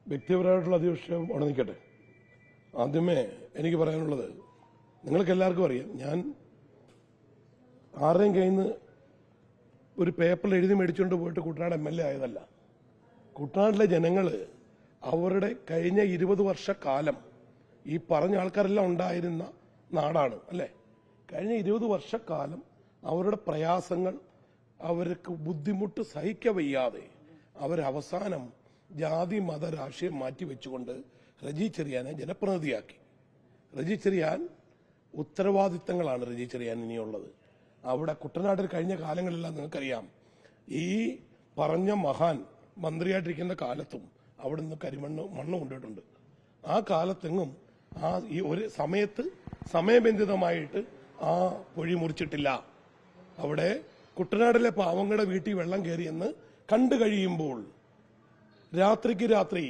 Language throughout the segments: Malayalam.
വ്യക്തിപരമായിട്ടുള്ള അധിവശം അവിടെ നിൽക്കട്ടെ. ആദ്യമേ എനിക്ക് പറയാനുള്ളത്, നിങ്ങൾക്ക് എല്ലാവർക്കും അറിയാം, ഞാൻ ആരുടെയും കയ്യിൽ നിന്ന് ഒരു പേപ്പറിൽ എഴുതി മേടിച്ചുകൊണ്ട് പോയിട്ട് കുട്ടനാട് MLA ആയതല്ല. കുട്ടനാട്ടിലെ ജനങ്ങൾ അവരുടെ കഴിഞ്ഞ 20 വർഷക്കാലം ഈ പറഞ്ഞ ആൾക്കാരെല്ലാം ഉണ്ടായിരുന്ന നാടാണ് അല്ലേ. കഴിഞ്ഞ 20 വർഷക്കാലം അവരുടെ പ്രയാസങ്ങൾ, അവർക്ക് ബുദ്ധിമുട്ട് സഹിക്കവയ്യാതെ അവരവസാനം ജാതി മത രാഷ്ട്രീയം മാറ്റിവെച്ചുകൊണ്ട് റജി ചെറിയാനെ ജനപ്രതിനിധിയാക്കി. റജി ചെറിയാൻ ഉത്തരവാദിത്തങ്ങളാണ് റജി ചെറിയാൻ ഇനിയുള്ളത്. അവിടെ കുട്ടനാട്ടിൽ കഴിഞ്ഞ കാലങ്ങളെല്ലാം നിങ്ങൾക്കറിയാം, ഈ പറഞ്ഞ മഹാൻ മന്ത്രിയായിട്ടിരിക്കുന്ന കാലത്തും അവിടെ നിന്ന് മണ്ണ് കൊണ്ടിട്ടുണ്ട്. ആ കാലത്തെങ്ങും ഈ ഒരു സമയത്ത് സമയബന്ധിതമായിട്ട് ആ പൊഴി മുറിച്ചിട്ടില്ല. അവിടെ കുട്ടനാട്ടിലെ പാവങ്ങളുടെ വീട്ടിൽ വെള്ളം കയറിയെന്ന് കണ്ടു കഴിയുമ്പോൾ രാത്രിക്ക് രാത്രി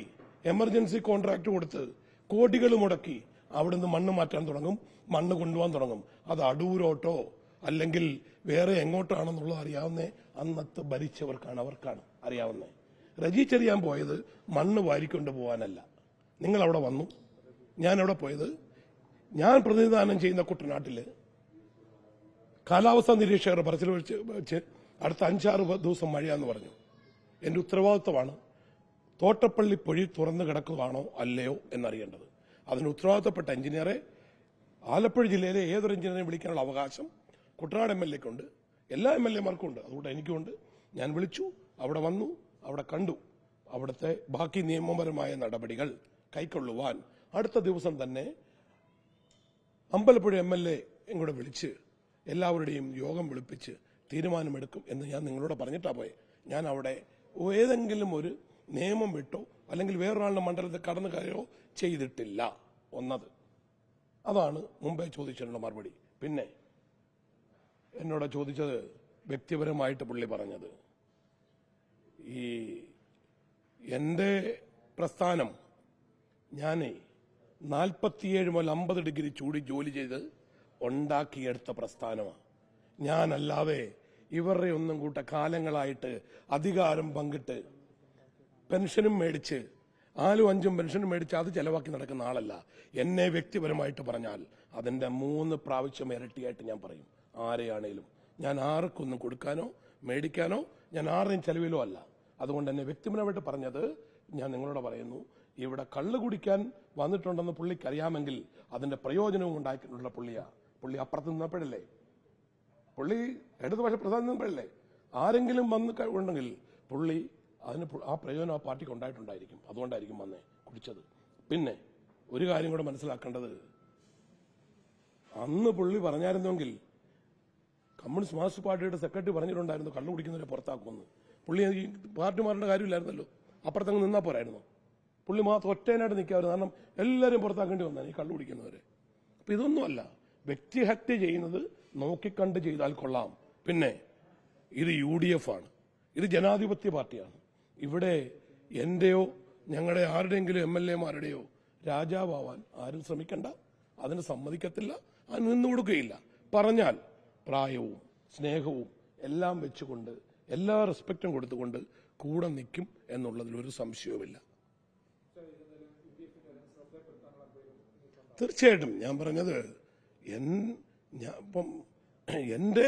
എമർജൻസി കോൺട്രാക്ട് കൊടുത്ത് കോടികൾ മുടക്കി അവിടുന്ന് മണ്ണ് മാറ്റാൻ തുടങ്ങും, മണ്ണ് കൊണ്ടുപോകാൻ തുടങ്ങും. അത് അടൂരോട്ടോ അല്ലെങ്കിൽ വേറെ എങ്ങോട്ടാണെന്നുള്ളത് അറിയാവുന്നേ അന്നത്തെ ഭരിച്ചവർക്കാണ്, അവർക്കാണ് അറിയാവുന്നേ. റജി ചെറിയാൻ പോയത് മണ്ണ് വാരിക്കൊണ്ട് പോകാനല്ല. നിങ്ങൾ അവിടെ വന്നു, ഞാൻ അവിടെ പോയത്, ഞാൻ പ്രതിനിധാനം ചെയ്യുന്ന കുട്ടനാട്ടില് കാലാവസ്ഥാ നിരീക്ഷകർ പറച്ചിൽ വെച്ച് അടുത്ത 5-6 ദിവസം മഴയാന്ന് പറഞ്ഞു. എന്റെ ഉത്തരവാദിത്വമാണ് തോട്ടപ്പള്ളി പൊഴി തുറന്നു കിടക്കുകയാണോ അല്ലയോ എന്നറിയേണ്ടത്. അതിന് ഉത്തരവാദിത്തപ്പെട്ട എഞ്ചിനീയറെ, ആലപ്പുഴ ജില്ലയിലെ ഏതൊരു എഞ്ചിനീയറിനെ വിളിക്കാനുള്ള അവകാശം കുട്ടനാട് MLAക്കുണ്ട്, എല്ലാ MLAമാർക്കും ഉണ്ട്, അതുകൊണ്ട് എനിക്കുണ്ട്. ഞാൻ വിളിച്ചു, അവിടെ വന്നു, അവിടെ കണ്ടു. അവിടുത്തെ ബാക്കി നിയമപരമായ നടപടികൾ കൈക്കൊള്ളുവാൻ അടുത്ത ദിവസം തന്നെ അമ്പലപ്പുഴ MLA കൂടെ വിളിച്ച് എല്ലാവരുടെയും യോഗം വിളിപ്പിച്ച് തീരുമാനമെടുക്കും എന്ന് ഞാൻ നിങ്ങളോട് പറഞ്ഞിട്ടാ പോയെ. ഞാൻ അവിടെ ഏതെങ്കിലും ഒരു നിയമം വിട്ടോ അല്ലെങ്കിൽ വേറൊരാളുടെ മണ്ഡലത്തിൽ കടന്നു കയറോ ചെയ്തിട്ടില്ല. ഒന്നത് അതാണ് മുമ്പേ ചോദിച്ചിട്ടുള്ള മറുപടി. പിന്നെ എന്നോട് ചോദിച്ചത് വ്യക്തിപരമായിട്ട് പുള്ളി പറഞ്ഞത്, ഈ എന്റെ പ്രസ്ഥാനം ഞാൻ 47 മുതൽ 50 ഡിഗ്രി ചൂടി ജോലി ചെയ്ത് ഉണ്ടാക്കിയെടുത്ത പ്രസ്ഥാനമാണ്. ഞാനല്ലാതെ ഇവരുടെ ഒന്നും കൂട്ട കാലങ്ങളായിട്ട് അധികാരം പങ്കിട്ട് പെൻഷനും മേടിച്ച് 4-5 പെൻഷനും മേടിച്ച് അത് ചെലവാക്കി നടക്കുന്ന ആളല്ല. എന്നെ വ്യക്തിപരമായിട്ട് പറഞ്ഞാൽ അതിന്റെ 3 പ്രാവശ്യം ഇരട്ടിയായിട്ട് ഞാൻ പറയും. ആരെയാണേലും ഞാൻ ആർക്കൊന്നും കൊടുക്കാനോ മേടിക്കാനോ ഞാൻ ആരുടെയും ചെലവിലോ അല്ല. അതുകൊണ്ട് എന്നെ വ്യക്തിപരമായിട്ട് പറഞ്ഞത് ഞാൻ നിങ്ങളോട് പറയുന്നു. ഇവിടെ കള്ളു കുടിക്കാൻ വന്നിട്ടുണ്ടെന്ന് പുള്ളിക്ക് അറിയാമെങ്കിൽ അതിന്റെ പ്രയോജനവും ഉണ്ടാക്കിയിട്ടുള്ള പുള്ളി അപ്പുറത്ത് നിന്നപ്പോഴല്ലേ, പുള്ളി ഇടതുപക്ഷ പ്രധാനം നിന്നപ്പോഴല്ലേ, ആരെങ്കിലും വന്ന് ഉണ്ടെങ്കിൽ പുള്ളി അതിന് ആ പ്രയോജനം ആ പാർട്ടിക്ക് ഉണ്ടായിട്ടുണ്ടായിരിക്കും. അതുകൊണ്ടായിരിക്കും വന്നേ കുടിച്ചത്. പിന്നെ ഒരു കാര്യം കൂടെ മനസ്സിലാക്കേണ്ടത്, അന്ന് പുള്ളി പറഞ്ഞായിരുന്നെങ്കിൽ കമ്മ്യൂണിസ്റ്റ് മാർക്സിസ്റ്റ് പാർട്ടിയുടെ സെക്രട്ടറി പറഞ്ഞിട്ടുണ്ടായിരുന്നു കള്ളു കുടിക്കുന്നവരെ പുറത്താക്കുമെന്ന്. പുള്ളി ഈ പാർട്ടി മാറേണ്ട കാര്യമില്ലായിരുന്നല്ലോ, അപ്പുറത്തങ്ങ് നിന്നാൽ പോരായിരുന്നു. പുള്ളി മാത്രം ഒറ്റേനായിട്ട് നിൽക്കാമായിരുന്നു. കാരണം എല്ലാവരും പുറത്താക്കേണ്ടി വന്നാണ് ഈ കള്ളു കുടിക്കുന്നവരെ. അപ്പൊ ഇതൊന്നുമല്ല, വ്യക്തിഹത്യ ചെയ്യുന്നത് നോക്കിക്കണ്ട് ചെയ്താൽ കൊള്ളാം. പിന്നെ ഇത് UDF ആണ്, ഇത് ജനാധിപത്യ പാർട്ടിയാണ്. ഇവിടെ എന്റെയോ ഞങ്ങളുടെ ആരുടെയെങ്കിലും MLAമാരുടെയോ രാജാവാൻ ആരും ശ്രമിക്കണ്ട. അതിന് സമ്മതിക്കത്തില്ല, അത് നിന്നു കൊടുക്കുകയില്ല. പറഞ്ഞാൽ പ്രായവും സ്നേഹവും എല്ലാം വെച്ചുകൊണ്ട് എല്ലാ റെസ്പെക്റ്റും കൊടുത്തുകൊണ്ട് കൂടെ നിൽക്കും എന്നുള്ളതിൽ ഒരു സംശയവുമില്ല. തീർച്ചയായിട്ടും ഞാൻ പറഞ്ഞത് ഇപ്പം എന്റെ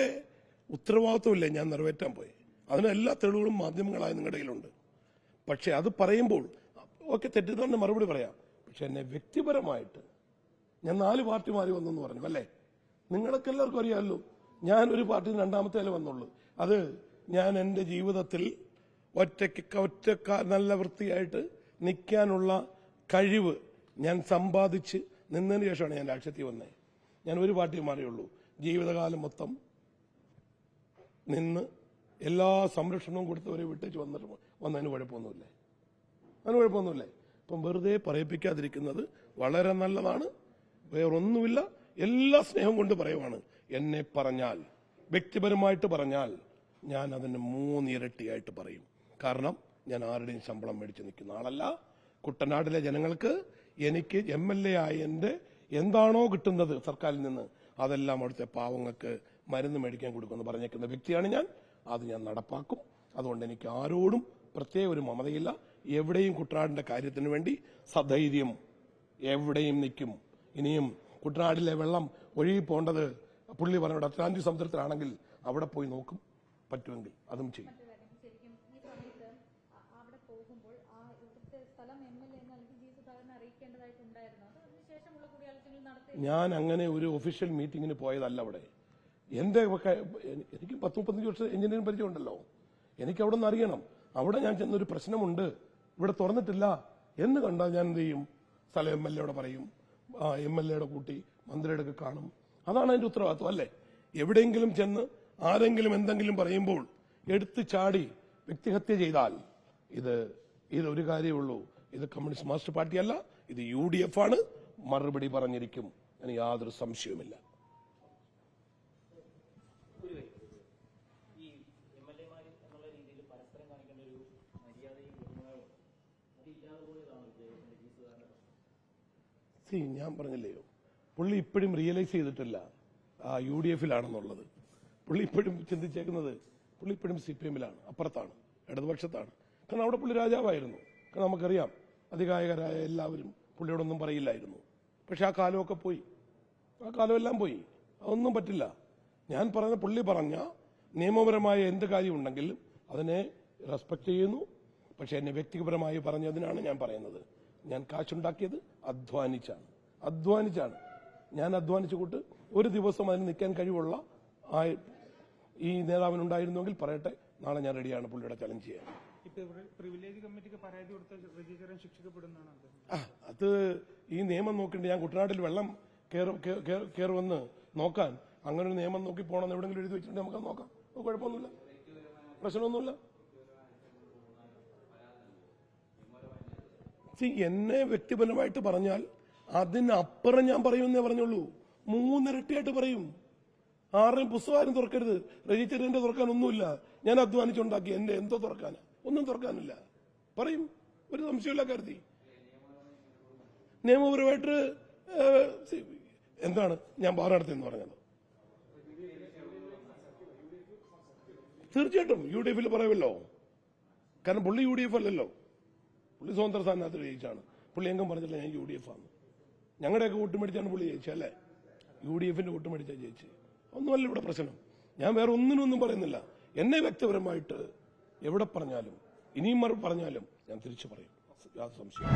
ഉത്തരവാദിത്വമില്ലേ ഞാൻ നിറവേറ്റാൻ പോയി. അതിന് എല്ലാ തെളിവുകളും മാധ്യമങ്ങളായ നിങ്ങളുടെ കയ്യിലുണ്ട്. പക്ഷെ അത് പറയുമ്പോൾ ഒക്കെ തെറ്റിദ്ധാരണ മറുപടി പറയാം. പക്ഷെ എന്നെ വ്യക്തിപരമായിട്ട് ഞാൻ 4 പാർട്ടി മാറി വന്നെന്ന് പറഞ്ഞു അല്ലേ. നിങ്ങൾക്ക് എല്ലാവർക്കും അറിയാമല്ലോ, ഞാൻ ഒരു പാർട്ടി രണ്ടാമത്തേലേ വന്നുള്ളൂ. അത് ഞാൻ എൻ്റെ ജീവിതത്തിൽ ഒറ്റ നല്ല വൃത്തിയായിട്ട് നിൽക്കാനുള്ള കഴിവ് ഞാൻ സമ്പാദിച്ച് നിന്നതിന് ശേഷമാണ് ഞാൻ രാഷ്ട്രീയത്തിൽ വന്നത്. ഞാൻ ഒരു പാർട്ടി മാറിയുള്ളൂ. ജീവിതകാലം മൊത്തം നിന്ന് എല്ലാ സംരക്ഷണവും കൊടുത്തവരെ വിട്ടേച്ച് വന്നതിന് കുഴപ്പമൊന്നുമില്ലേ, അതിന് കുഴപ്പമൊന്നുമില്ലേ. ഇപ്പം വെറുതെ പറയിപ്പിക്കാതിരിക്കുന്നത് വളരെ നല്ലതാണ്. വേറൊന്നുമില്ല, എല്ലാ സ്നേഹം കൊണ്ട് പറയുവാണ്. എന്നെ പറഞ്ഞാൽ, വ്യക്തിപരമായിട്ട് പറഞ്ഞാൽ ഞാൻ അതിന് 3 ഇരട്ടിയായിട്ട് പറയും. കാരണം ഞാൻ ആരുടെയും ശമ്പളം മേടിച്ച് നിൽക്കുന്ന ആളല്ല. കുട്ടനാട്ടിലെ ജനങ്ങൾക്ക് എനിക്ക് MLA ആയതിന്റെ എന്താണോ കിട്ടുന്നത് സർക്കാരിൽ നിന്ന് അതെല്ലാം അവിടുത്തെ പാവങ്ങൾക്ക് മരുന്ന് മേടിക്കാൻ കൊടുക്കുമെന്ന് പറഞ്ഞേക്കുന്ന വ്യക്തിയാണ് ഞാൻ. അത് ഞാൻ നടപ്പാക്കും. അതുകൊണ്ട് എനിക്ക് ആരോടും പ്രത്യേക ഒരു മമതയില്ല. എവിടെയും കുട്ടനാടിന്റെ കാര്യത്തിന് വേണ്ടി സധൈര്യം എവിടെയും നിൽക്കും. ഇനിയും കുട്ടനാടിലെ വെള്ളം ഒഴുകി പോകേണ്ടത് പുള്ളി പറഞ്ഞ അറ്റ്ലാന്റിക് സമുദ്രത്തിലാണെങ്കിൽ അവിടെ പോയി നോക്കും, പറ്റുമെങ്കിൽ അതും ചെയ്യും. ഞാൻ അങ്ങനെ ഒരു ഒഫീഷ്യൽ മീറ്റിംഗിന് പോയതല്ല. അവിടെ എന്റെ എനിക്ക് 10-35 വർഷം എഞ്ചിനീയറിംഗ് പരിചയമുണ്ടല്ലോ. എനിക്ക് അവിടെ നിന്ന് അറിയണം. അവിടെ ഞാൻ ചെന്നൊരു പ്രശ്നമുണ്ട്, ഇവിടെ തുറന്നിട്ടില്ല എന്ന് കണ്ടാൽ ഞാൻ എന്ത് ചെയ്യും? സ്ഥലം MLA പറയും, MLA കൂട്ടി മന്ത്രിയുടെ ഒക്കെ കാണും. അതാണ് അതിന്റെ ഉത്തരവാദിത്വം അല്ലേ? എവിടെയെങ്കിലും ചെന്ന് ആരെങ്കിലും എന്തെങ്കിലും പറയുമ്പോൾ എടുത്തു ചാടി വ്യക്തിഹത്യ ചെയ്താൽ ഇതൊരു കാര്യമുള്ളൂ. ഇത് കമ്മ്യൂണിസ്റ്റ് മാർക്സിസ്റ്റ് പാർട്ടിയല്ല, ഇത് UDF ആണ്. മറുപടി പറഞ്ഞിരിക്കും, അതിന് യാതൊരു സംശയവുമില്ല. ഞാൻ പറഞ്ഞില്ലയോ, പുള്ളി ഇപ്പോഴും റിയലൈസ് ചെയ്തിട്ടില്ല UDF-ലാണെന്നുള്ളത്. പുള്ളി ഇപ്പോഴും ചിന്തിച്ചേക്കുന്നത് പുള്ളി ഇപ്പോഴും CPM-ലാണ്, അപ്പുറത്താണ്, ഇടതുപക്ഷത്താണ്. കാരണം അവിടെ പുള്ളി രാജാവായിരുന്നു. കാരണം നമുക്കറിയാം, അധികായകരായ എല്ലാവരും പുള്ളിയോടൊന്നും പറയില്ലായിരുന്നു. പക്ഷെ ആ കാലമൊക്കെ പോയി, ആ കാലമെല്ലാം പോയി. അതൊന്നും പറ്റില്ല. ഞാൻ പറഞ്ഞ പുള്ളി പറഞ്ഞ നിയമപരമായ എന്ത് കാര്യമുണ്ടെങ്കിലും അതിനെ റെസ്പെക്ട് ചെയ്യുന്നു. പക്ഷെ എന്നെ വ്യക്തിപരമായി പറഞ്ഞതിനാണ് ഞാൻ പറയുന്നത്. ഞാൻ കാശുണ്ടാക്കിയത് അധ്വാനിച്ചാണ്. ഞാൻ അധ്വാനിച്ചു കൂട്ട് ഒരു ദിവസം അതിന് നിൽക്കാൻ കഴിവുള്ള ഈ നേതാവിനുണ്ടായിരുന്നെങ്കിൽ പറയട്ടെ, നാളെ ഞാൻ റെഡിയാണ് പുള്ളിയുടെ ചലഞ്ച് ചെയ്യാൻ. അത് ഈ നിയമം നോക്കിണ്ട് ഞാൻ കുട്ടനാട്ടിൽ വെള്ളം കയറുമെന്ന് നോക്കാൻ അങ്ങനെ ഒരു നിയമം നോക്കി പോകണമെന്ന് എവിടെയെങ്കിലും എഴുതി വെച്ചിട്ടുണ്ടെങ്കിൽ നമുക്ക് നോക്കാം. കുഴപ്പമൊന്നുമില്ല, പ്രശ്നമൊന്നുമില്ല. എന്നെ വ്യക്തിപരമായിട്ട് പറഞ്ഞാൽ അതിനപ്പുറം ഞാൻ പറയുമെന്നേ പറഞ്ഞുള്ളൂ. 3 ഇരട്ടിയായിട്ട് പറയും. ആരുടെയും പുസ്തകം തുറക്കരുത്, രജിസ്റ്ററിന്റെ തുറക്കാൻ ഒന്നുമില്ല. ഞാൻ അധ്വാനിച്ചുണ്ടാക്കി, എന്റെ എന്തോ തുറക്കാനാ? ഒന്നും തുറക്കാനില്ല. പറയും, ഒരു സംശയമില്ല. കരുതി നിയമപരമായിട്ട് എന്താണ് ഞാൻ പാറാടത്തെന്ന് പറഞ്ഞത്? തീർച്ചയായിട്ടും UDF-ൽ പറയുമല്ലോ. കാരണം പുള്ളി UDF അല്ലല്ലോ, പുള്ളി സ്വതന്ത്ര സ്ഥാനത്ത് ജയിച്ചാണ്. പുള്ളി എങ്കും പറഞ്ഞില്ല ഞാൻ UDF ആണ്. ഞങ്ങളുടെയൊക്കെ വോട്ട് മേടിച്ചാണ് പുള്ളി ജയിച്ചല്ലേ? UDF-ന്റെ വോട്ട് മേടിച്ചാൽ ജയിച്ച്. ഒന്നുമല്ല ഇവിടെ പ്രശ്നം. ഞാൻ വേറെ ഒന്നിനൊന്നും പറയുന്നില്ല. എന്നെ വ്യക്തിപരമായിട്ട് എവിടെ പറഞ്ഞാലും ഇനിയും പറഞ്ഞാലും ഞാൻ തിരിച്ചു പറയും, യാതൊരു സംശയം.